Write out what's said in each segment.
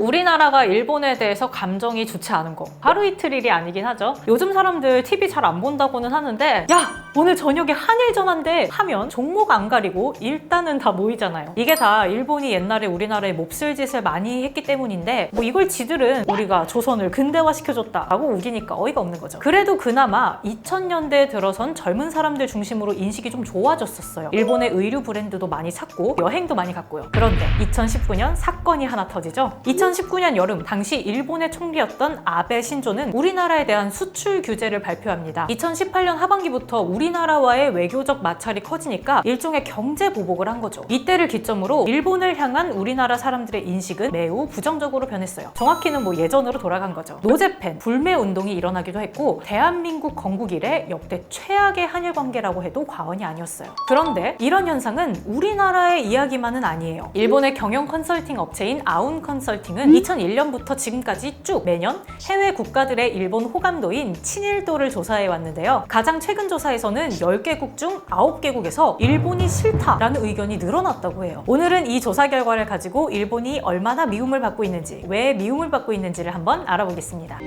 우리나라가 일본에 대해서 감정이 좋지 않은 거 하루 이틀 일이 아니긴 하죠. 요즘 사람들 TV 잘 안 본다고는 하는데 야! 오늘 저녁에 한일전 한대 하면 종목 안 가리고 일단은 다 모이잖아요. 이게 다 일본이 옛날에 우리나라에 몹쓸 짓을 많이 했기 때문인데 뭐 이걸 지들은 우리가 조선을 근대화시켜줬다 라고 우기니까 어이가 없는 거죠. 그래도 그나마 2000년대에 들어선 젊은 사람들 중심으로 인식이 좀 좋아졌었어요. 일본의 의류 브랜드도 많이 샀고 여행도 많이 갔고요. 그런데 2019년 사건이 하나 터지죠. 2019년 여름 당시 일본의 총리였던 아베 신조는 우리나라에 대한 수출 규제를 발표합니다. 2018년 하반기부터 우리나라와의 외교적 마찰이 커지니까 일종의 경제 보복을 한 거죠. 이때를 기점으로 일본을 향한 우리나라 사람들의 인식은 매우 부정적으로 변했어요. 정확히는 뭐 예전으로 돌아간 거죠. 노제팬, 불매 운동이 일어나기도 했고 대한민국 건국 이래 역대 최악의 한일 관계라고 해도 과언이 아니었어요. 그런데 이런 현상은 우리나라의 이야기만은 아니에요. 일본의 경영 컨설팅 업체인 아운 컨설팅은 2001년부터 지금까지 쭉 매년 해외 국가들의 일본 호감도인 친일도를 조사해 왔는데요. 가장 최근 조사에서는 10개국 중 9개국에서 일본이 싫다라는 의견이 늘어났다고 해요. 오늘은 이 조사 결과를 가지고 일본이 얼마나 미움을 받고 있는지, 왜 미움을 받고 있는지를 한번 알아보겠습니다.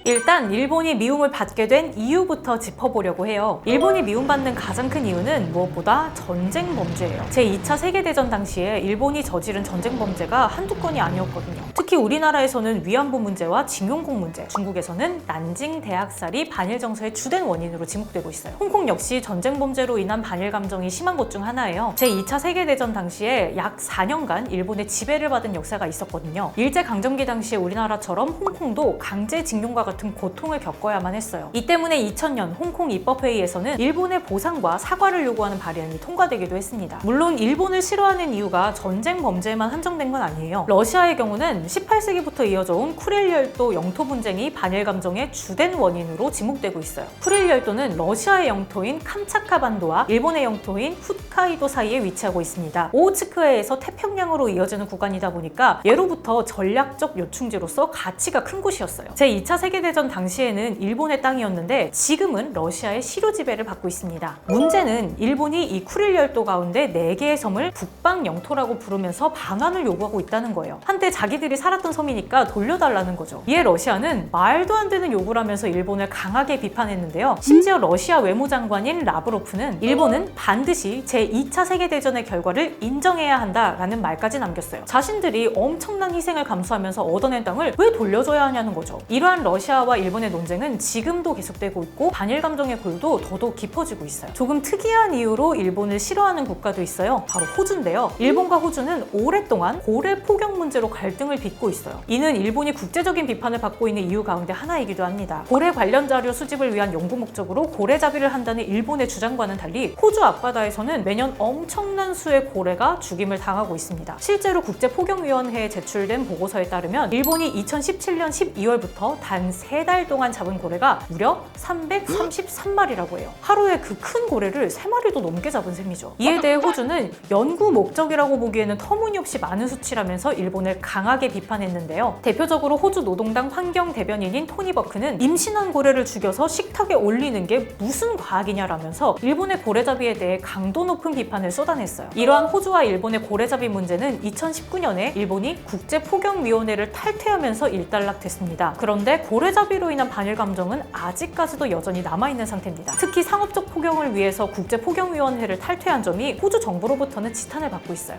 일단 일본이 미움을 받게 된 이유부터 짚어보려고 해요. 일본이 미움받는 가장 큰 이유는 무엇보다 전쟁 범죄예요. 제2차 세계대전 당시에 일본이 저지른 전쟁 범죄가 한두 건이 아니었거든요. 특히 우리나라에서는 위안부 문제와 징용공 문제, 중국에서는 난징 대학살이 반일 정서의 주된 원인으로 지목되고 있어요. 홍콩 역시 전쟁 범죄로 인한 반일 감정이 심한 곳 중 하나예요. 제2차 세계대전 당시에 약 4년간 일본의 지배를 받은 역사가 있었거든요. 일제강점기 당시에 우리나라처럼 홍콩도 강제징용과 같은 고통을 겪어야만 했어요. 이 때문에 2000년 홍콩 입법회의에서는 일본의 보상과 사과를 요구하는 발의안이 통과되기도 했습니다. 물론 일본을 싫어하는 이유가 전쟁 범죄에만 한정된 건 아니에요. 러시아의 경우는 18세기부터 이어져 온 쿠릴 열도 영토 분쟁이 반일 감정의 주된 원인으로 지목되고 있어요. 쿠릴 열도는 러시아의 영토인 캄차카 반도와 일본의 영토인 홋카이도 사이에 위치하고 있습니다. 오호츠크해에서 태평양으로 이어지는 구간이다 보니까 예로부터 전략적 요충지로서 가치가 큰 곳이었어요. 제2차 세계대전 당시에는 일본의 땅이었는데 지금은 러시아의 시료 지배를 받고 있습니다. 문제는 일본이 이 쿠릴 열도 가운데 4개의 섬을 북방 영토라고 부르면서 반환을 요구하고 있다는 거예요. 한때 자기들이 살았던 섬이니까 돌려달라는 거죠. 이에 러시아는 말도 안 되는 요구를 하면서 일본을 강하게 비판했는데요. 심지어 러시아 외무장관인 라브로프는 일본은 반드시 제2차 세계대전의 결과를 인정해야 한다라는 말까지 남겼어요. 자신들이 엄청난 희생을 감수하면서 얻어낸 땅을 왜 돌려줘야 하냐는 거죠. 이러한 러시아와 일본의 논쟁은 지금도 계속되고 있고 반일 감정의 골도 더더욱 깊어지고 있어요. 조금 특이한 이유로 일본을 싫어하는 국가도 있어요. 바로 호주인데요. 일본과 호주는 오랫동안 고래 포격 문제로 갈등을 빚고 있어요. 이는 일본이 국제적인 비판을 받고 있는 이유 가운데 하나이기도 합니다. 고래 관련 자료 수집을 위한 연구 목적으로 고래잡이를 한다는 일본의 주장과는 달리 호주 앞바다에서는 매년 엄청난 수의 고래가 죽임을 당하고 있습니다. 실제로 국제포경위원회에 제출된 보고서에 따르면 일본이 2017년 12월부터 단 3달 동안 잡은 고래가 무려 333마리라고 해요. 하루에 그 큰 고래를 3마리도 넘게 잡은 셈이죠. 이에 대해 호주는 연구 목적이라고 보기에는 터무니없이 많은 수치라면서 일본을 강하게 비판했는데요. 대표적으로 호주 노동당 환경 대변인인 토니 버크는 임신한 고래를 죽여서 식탁에 올리는 게 무슨 과학이냐라면서 일본의 고래잡이에 대해 강도 높은 비판을 쏟아냈어요. 이러한 호주와 일본의 고래잡이 문제는 2019년에 일본이 국제포경위원회를 탈퇴하면서 일단락됐습니다. 그런데 고래잡이로 인한 반일 감정은 아직까지도 여전히 남아있는 상태입니다. 특히 상업적 포경을 위해서 국제포경위원회를 탈퇴한 점이 호주 정부로부터는 지탄을 받고 있어요.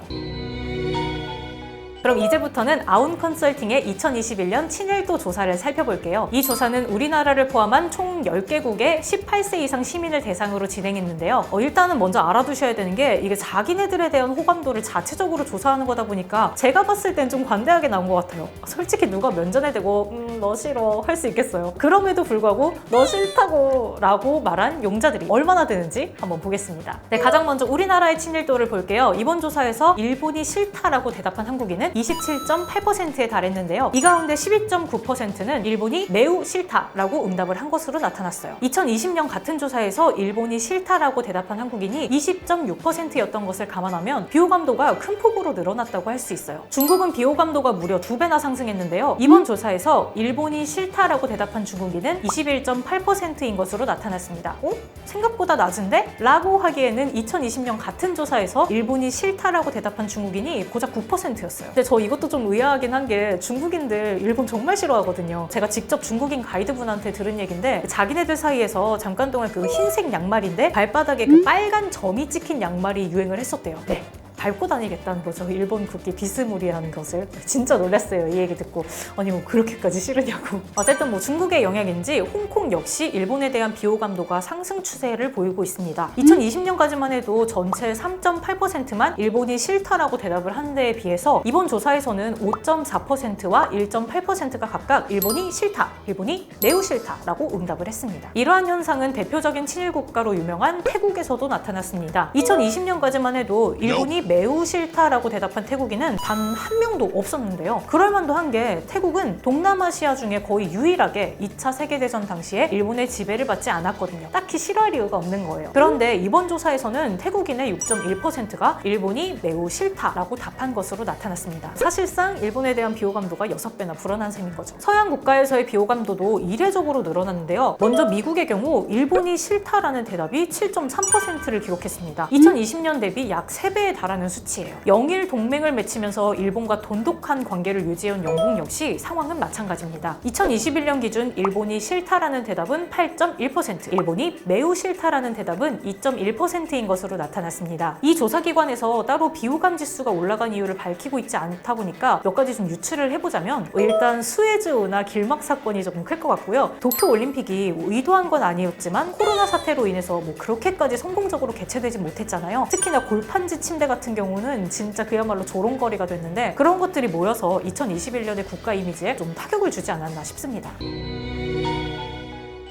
그럼 이제부터는 아운 컨설팅의 2021년 친일도 조사를 살펴볼게요. 이 조사는 우리나라를 포함한 총 10개국의 18세 이상 시민을 대상으로 진행했는데요. 일단은 먼저 알아두셔야 되는 게 이게 자기네들에 대한 호감도를 자체적으로 조사하는 거다 보니까 제가 봤을 땐 좀 관대하게 나온 것 같아요. 솔직히 누가 면전에 대고 너 싫어 할 수 있겠어요. 그럼에도 불구하고 너 싫다고 라고 말한 용자들이 얼마나 되는지 한번 보겠습니다. 네, 가장 먼저 우리나라의 친일도를 볼게요. 이번 조사에서 일본이 싫다라고 대답한 한국인은 27.8%에 달했는데요. 이 가운데 11.9%는 일본이 매우 싫다라고 응답을 한 것으로 나타났어요. 2020년 같은 조사에서 일본이 싫다라고 대답한 한국인이 20.6%였던 것을 감안하면 비호감도가 큰 폭으로 늘어났다고 할 수 있어요. 중국은 비호감도가 무려 2배나 상승했는데요. 이번 조사에서 일본이 싫다라고 대답한 중국인은 21.8%인 것으로 나타났습니다. 생각보다 낮은데? 라고 하기에는 2020년 같은 조사에서 일본이 싫다라고 대답한 중국인이 고작 9%였어요. 근데 저 이것도 좀 의아하긴 한 게 중국인들 일본 정말 싫어하거든요. 제가 직접 중국인 가이드분한테 들은 얘기인데 자기네들 사이에서 잠깐 동안 그 흰색 양말인데 발바닥에 그 빨간 점이 찍힌 양말이 유행을 했었대요. 네. 밟고 다니겠다는 거죠. 일본 국기 비스무리한 것을. 진짜 놀랐어요. 이 얘기 듣고. 아니 뭐 그렇게까지 싫으냐고. 어쨌든 뭐 중국의 영향인지 홍콩 역시 일본에 대한 비호감도가 상승 추세를 보이고 있습니다. 2020년까지만 해도 전체 3.8%만 일본이 싫다라고 대답을 한 데에 비해서 이번 조사에서는 5.4%와 1.8%가 각각 일본이 싫다, 일본이 매우 싫다라고 응답을 했습니다. 이러한 현상은 대표적인 친일 국가로 유명한 태국에서도 나타났습니다. 2020년까지만 해도 일본이 매우 싫다라고 대답한 태국인은 단 한 명도 없었는데요. 그럴만도 한 게 태국은 동남아시아 중에 거의 유일하게 2차 세계대전 당시에 일본의 지배를 받지 않았거든요. 딱히 싫어할 이유가 없는 거예요. 그런데 이번 조사에서는 태국인의 6.1%가 일본이 매우 싫다라고 답한 것으로 나타났습니다. 사실상 일본에 대한 비호감도가 6배나 불어난 셈인 거죠. 서양 국가에서의 비호감도도 이례적으로 늘어났는데요. 먼저 미국의 경우 일본이 싫다라는 대답이 7.3%를 기록했습니다. 2020년 대비 약 3배에 달하는 수치예요. 영일 동맹을 맺히면서 일본과 돈독한 관계를 유지해온 영국 역시 상황은 마찬가지입니다. 2021년 기준 일본이 싫다라는 대답은 8.1%, 일본이 매우 싫다라는 대답은 2.1%인 것으로 나타났습니다. 이 조사기관에서 따로 비호감 지수가 올라간 이유를 밝히고 있지 않다 보니까 몇 가지 좀 유추를 해보자면 일단 수에즈운하 길막 사건이 조금 클 것 같고요. 도쿄올림픽이 의도한 건 아니었지만 코로나 사태로 인해서 뭐 그렇게까지 성공적으로 개최되지 못했잖아요. 특히나 골판지 침대 같은 경우는 진짜 그야말로 조롱거리가 됐는데 그런 것들이 모여서 2021년의 국가 이미지에 좀 타격을 주지 않았나 싶습니다.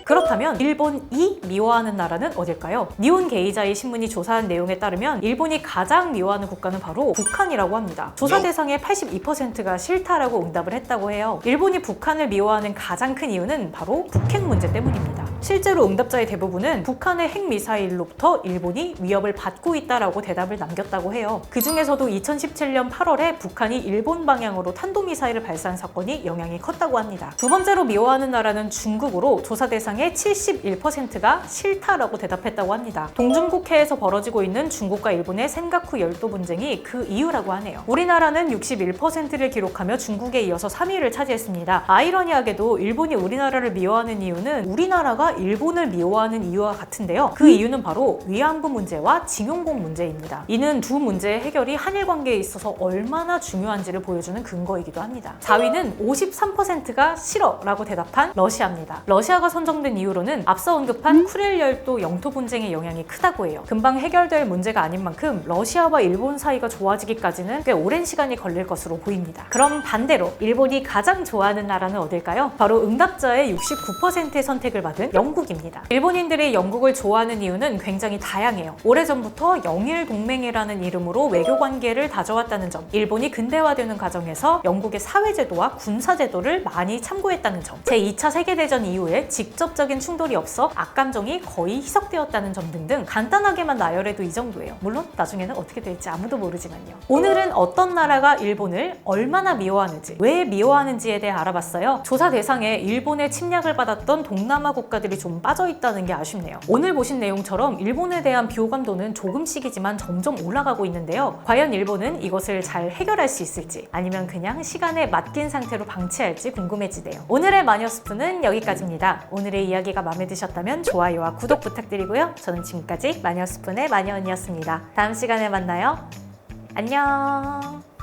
그렇다면 일본이 미워하는 나라는 어딜까요? 니혼 게이자이 신문이 조사한 내용에 따르면 일본이 가장 미워하는 국가는 바로 북한이라고 합니다. 조사 대상의 82%가 싫다라고 응답을 했다고 해요. 일본이 북한을 미워하는 가장 큰 이유는 바로 북핵 문제 때문입니다. 실제로 응답자의 대부분은 북한의 핵미사일로부터 일본이 위협을 받고 있다라고 대답을 남겼다고 해요. 그 중에서도 2017년 8월에 북한이 일본 방향으로 탄도미사일을 발사한 사건이 영향이 컸다고 합니다. 두 번째로 미워하는 나라는 중국으로 조사 대상의 71%가 싫다라고 대답했다고 합니다. 동중국해에서 벌어지고 있는 중국과 일본의 센가쿠 열도 분쟁이 그 이유라고 하네요. 우리나라는 61%를 기록하며 중국에 이어서 3위를 차지했습니다. 아이러니하게도 일본이 우리나라를 미워하는 이유는 우리나라가 일본을 미워하는 이유와 같은데요. 그 이유는 바로 위안부 문제와 징용공 문제입니다. 이는 두 문제의 해결이 한일 관계에 있어서 얼마나 중요한지를 보여주는 근거이기도 합니다. 4위는 53%가 싫어라고 대답한 러시아입니다. 러시아가 선정된 이유로는 앞서 언급한 쿠릴 열도 영토 분쟁의 영향이 크다고 해요. 금방 해결될 문제가 아닌 만큼 러시아와 일본 사이가 좋아지기까지는 꽤 오랜 시간이 걸릴 것으로 보입니다. 그럼 반대로 일본이 가장 좋아하는 나라는 어딜까요? 바로 응답자의 69%의 선택을 받은 영국입니다. 일본인들이 영국을 좋아하는 이유는 굉장히 다양해요. 오래전부터 영일 동맹이라는 이름으로 외교 관계를 다져왔다는 점, 일본이 근대화되는 과정에서 영국의 사회제도와 군사제도를 많이 참고했다는 점, 제2차 세계대전 이후에 직접적인 충돌이 없어 악감정이 거의 희석되었다는 점 등등 간단하게만 나열해도 이 정도예요. 물론 나중에는 어떻게 될지 아무도 모르지만요. 오늘은 어떤 나라가 일본을 얼마나 미워하는지, 왜 미워하는지에 대해 알아봤어요. 조사 대상에 일본의 침략을 받았던 동남아 국가들이 좀 빠져있다는 게 아쉽네요. 오늘 보신 내용처럼 일본에 대한 비호감도는 조금씩이지만 점점 올라가고 있는데요. 과연 일본은 이것을 잘 해결할 수 있을지 아니면 그냥 시간에 맡긴 상태로 방치할지 궁금해지네요. 오늘의 마녀스푼은 여기까지입니다. 오늘의 이야기가 마음에 드셨다면 좋아요와 구독 부탁드리고요. 저는 지금까지 마녀스푼의 마녀언니였습니다. 다음 시간에 만나요. 안녕.